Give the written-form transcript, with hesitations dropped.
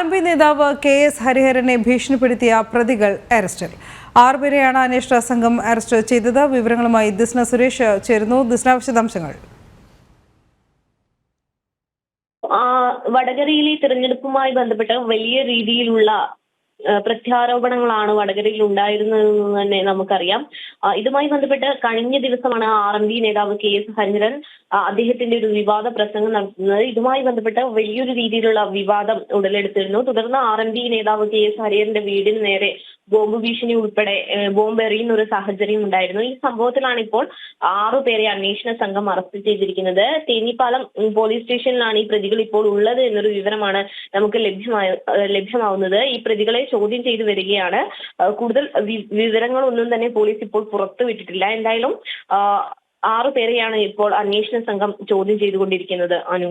RMP നേതാവ് KS ഹരിഹരനെ ഭീഷണിപ്പെടുത്തിയ പ്രതികൾ അറസ്റ്റിൽ. 6 പേരെയാണ് അന്വേഷണ സംഘം അറസ്റ്റ് ചെയ്തത്. വിവരങ്ങളുമായി ദിസ്ന സുരേഷ് ചേരുന്നു. ദിസ്ന, വിശദാംശങ്ങൾ. വടകരയിലെ തിരഞ്ഞെടുപ്പുമായി ബന്ധപ്പെട്ട് വലിയ രീതിയിലുള്ള പ്രത്യാരോപണങ്ങളാണ് വടകരയിൽ ഉണ്ടായിരുന്നതെന്ന് തന്നെ നമുക്കറിയാം. ഇതുമായി ബന്ധപ്പെട്ട് കഴിഞ്ഞ ദിവസമാണ് RMP നേതാവ് KS ഹരിഹരൻ അദ്ദേഹത്തിന്റെ ഒരു വിവാദ പ്രസംഗം നടത്തുന്നത്. ഇതുമായി ബന്ധപ്പെട്ട് വലിയൊരു രീതിയിലുള്ള വിവാദം ഉടലെടുത്തിരുന്നു. തുടർന്ന് RMP നേതാവ് KS ഹരിഹരന്റെ വീടിന് നേരെ ബോംബ് ഭീഷണി ഉൾപ്പെടെ ബോംബ് എറിയുന്ന ഒരു സാഹചര്യം ഉണ്ടായിരുന്നു. ഈ സംഭവത്തിലാണ് ഇപ്പോൾ 6 പേരെ അന്വേഷണ സംഘം അറസ്റ്റ് ചെയ്തിരിക്കുന്നത്. തേഞ്ഞിപ്പാലം പോലീസ് സ്റ്റേഷനിലാണ് ഈ പ്രതികൾ ഇപ്പോൾ ഉള്ളത് എന്നൊരു വിവരമാണ് നമുക്ക് ലഭ്യമാവുന്നത്. ഈ പ്രതികളെ ചോദ്യം ചെയ്തു വരികയാണ്. കൂടുതൽ വിവരങ്ങളൊന്നും തന്നെ പോലീസ് ഇപ്പോൾ പുറത്തുവിട്ടിട്ടില്ല. എന്തായാലും 6 പേരെയാണ് ഇപ്പോൾ അന്വേഷണ സംഘം ചോദ്യം ചെയ്തുകൊണ്ടിരിക്കുന്നത്. അനു.